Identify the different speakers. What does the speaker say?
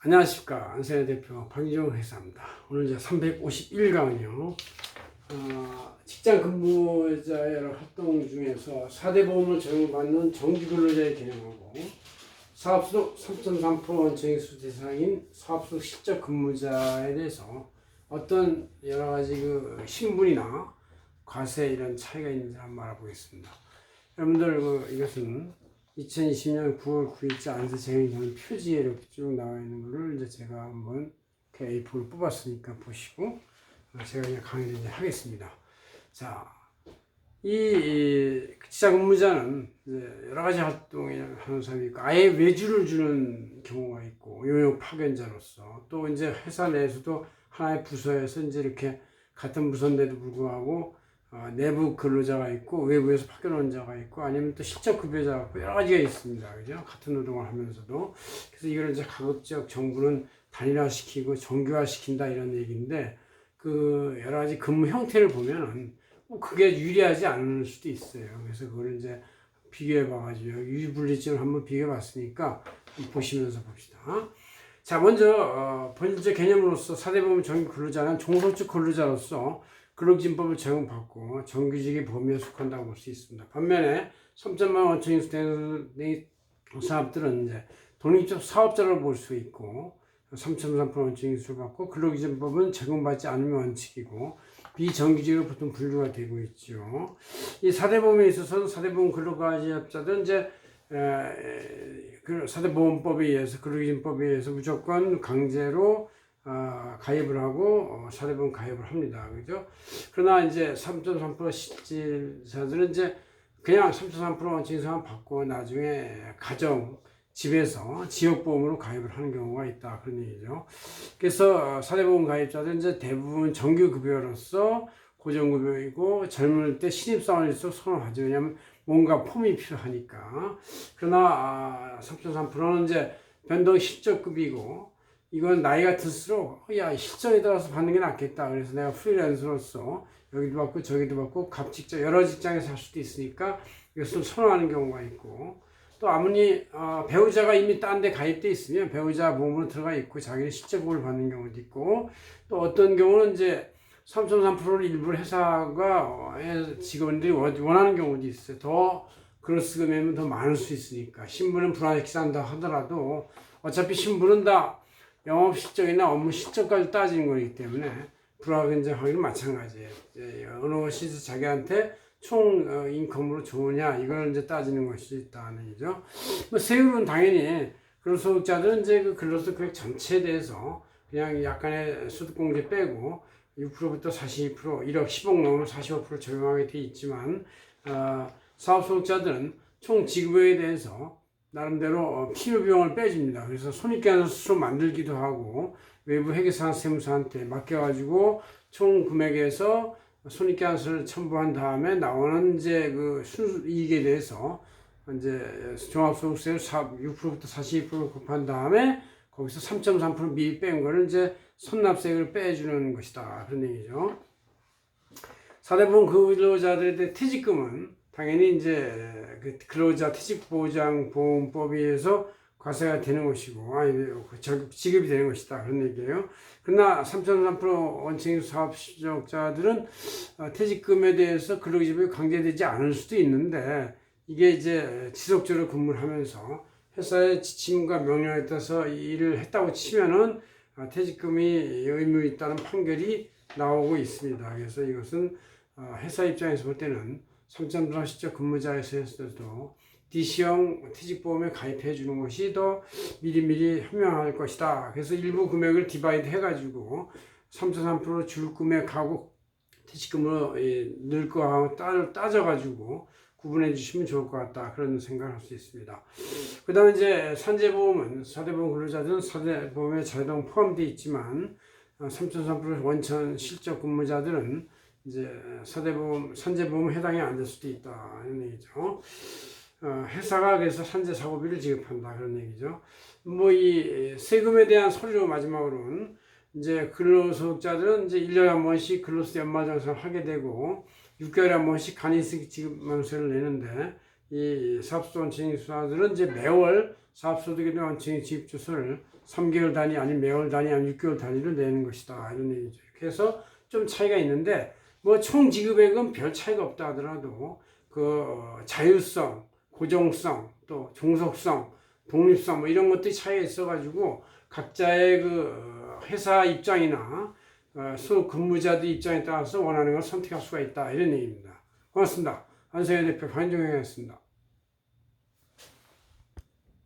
Speaker 1: 안녕하십니까. 안세의 대표 박유정 회사입니다. 오늘 이제 351강은요, 직장 근무자의 여러 활동 중에서 4대 보험을 적용받는 정규근로자의 개념하고 사업소 3.3% 원청인수 대상인 사업소 실적 근무자에 대해서 어떤 여러 가지 그 신분이나 과세 이런 차이가 있는지 한번 알아보겠습니다. 여러분들 이것은 2020년 9월 9일자 안세 재행되는 표지에 이렇게 쭉 나와 있는 거를 이제 제가 한번 A4를 뽑았으니까 보시고 제가 그냥 강의를 이제 하겠습니다. 자, 이 직장 근무자는 여러 가지 활동을 하는 사람이 있고 아예 외주를 주는 경우가 있고 용역 파견자로서 또 이제 회사 내에서도 하나의 부서에서 이제 이렇게 같은 부서인데도 불구하고 내부 근로자가 있고 외부에서 파견 온 자가 있고 아니면 또 실적 급여자가 있고 여러 가지가 있습니다. 그죠? 같은 노동을 하면서도. 그래서 이걸 이제 가급적 정부는 단일화시키고 정규화시킨다 이런 얘기인데 그 여러 가지 근무 형태를 보면은 그게 유리하지 않을 수도 있어요. 그래서 그걸 이제 비교해 봐가지고 유불리증을 한번 비교해 봤으니까 보시면서 봅시다. 자, 먼저 본질적 개념으로서 4대 보험 정규 근로자는 종속적 근로자로서 근로기준법을 적용받고 정규직의 범위에 속한다고 볼 수 있습니다. 반면에 3.0 원청인수 된 사업들은 이제 독립적 사업자로 볼 수 있고 3.3% 원청인수를 받고 근로기준법은 적용받지 않으면 원칙이고 비정규직으로 보통 분류가 되고 있죠. 이 4대 보험에 있어서는 4대 보험 근로가입자들은 이제 4대 보험법에 의해서 근로기준법에 의해서 무조건 강제로 가입을 하고 4대 보험 가입을 합니다. 그죠? 그러나 이제 3.3% 실질자들은 이제 그냥 3.3% 원칙인수만 받고 나중에 가정 집에서 지역보험으로 가입을 하는 경우가 있다. 그런 얘기죠. 그래서 4대 보험 가입자들은 이제 대부분 정규급여로서 고정급여이고 젊을 때 신입사원일수록 선호하죠. 왜냐하면 뭔가 폼이 필요하니까. 그러나 3.3%는 이제 변동 실적급이고 이건 나이가 들수록 야 실적에 따라서 받는 게 낫겠다. 그래서 내가 프리랜서로서 여기도 받고 저기도 받고 갑직장 여러 직장에서 할 수도 있으니까 이것을 선호하는 경우가 있고 또 아무리 배우자가 이미 딴 데 가입돼 있으면 배우자 보험으로 들어가 있고 자기는 실적보험을 받는 경우도 있고 또 어떤 경우는 이제 3.3%를 일부 회사가 직원들이 원하는 경우도 있어요. 더 그로스금액은 더 많을 수 있으니까 신분은 불안시킨다 하더라도 어차피 신분은 다 영업 실적이나 업무 실적까지 따지는 거기 때문에 불합리하기는 마찬가지예요. 어느 것이 자기한테 총 인컴으로 좋으냐 이걸 이제 따지는 것이 있다는 얘기죠. 세율은 당연히 근로소득자들은 이제 그 근로소득 금액 전체에 대해서 그냥 약간의 소득공제 빼고 6%부터 42%, 1억 10억 넘으면 45% 적용하게 돼 있지만 사업소득자들은 총 지급액에 대해서 나름대로 필요 비용을 빼줍니다. 그래서 손익계산서 스스로 만들기도 하고 외부 회계사 세무사한테 맡겨가지고 총 금액에서 손익계산서를 첨부한 다음에 나오는 이제 그 순이익에 대해서 이제 종합소득세를 6%부터 42% 곱한 다음에 거기서 3.3% 미리 뺀 거를 이제 선납세를 빼주는 것이다. 그런 얘기죠. 4대 보험 근로자들에 대해 퇴직금은 당연히 이제 그 근로자 퇴직보장보험법에 의해서 과세가 되는 것이고, 지급이 되는 것이다. 그런 얘기예요. 그러나 3.3% 원칙 사업 실적자들은 퇴직금에 대해서 근로기준법이 강제되지 않을 수도 있는데, 이게 이제 지속적으로 근무를 하면서 회사의 지침과 명령에 따라서 일을 했다고 치면은 퇴직금이 의무 있다는 판결이 나오고 있습니다. 그래서 이것은 회사 입장에서 볼 때는 3.3 실적 근무자에서도 DC형 퇴직보험에 가입해 주는 것이 더 미리미리 현명할 것이다. 그래서 일부 금액을 디바이드 해가지고 3.3% 줄 금액하고 퇴직금으로 넣을 거하고 따져가지고 구분해 주시면 좋을 것 같다. 그런 생각을 할 수 있습니다. 그 다음에 이제 산재보험은 4대 보험 근로자들은 4대 보험에 자동 포함되어 있지만 3.3% 원천 실적 근무자들은 이제 산재보험 해당이 안 될 수도 있다. 이런 얘기죠. 회사가 그래서 산재 사고비를 지급한다. 그런 얘기죠. 이 세금에 대한 서류 마지막으로는 이제 근로소득자들은 이제 1년에 한 번씩 근로소 연말정산을 하게 되고 6개월에 한 번씩 간이식 지급만세를 내는데 이 사업소득 원칙 수수자들은 이제 매월 사업소득에 대한 원칙 지급주소를 3개월 단위 아니면 매월 단위 아니면 6개월 단위로 내는 것이다 이런 얘기죠. 그래서 좀 차이가 있는데 뭐 총 지급액은 별 차이가 없다 하더라도 그 자율성, 고정성, 또 종속성, 독립성 뭐 이런 것들이 차이가 있어가지고 각자의 그 회사 입장이나 수 근무자들 입장에 따라서 원하는 걸 선택할 수가 있다 이런 얘기입니다. 고맙습니다. 한세현 대표 박인종이었습니다.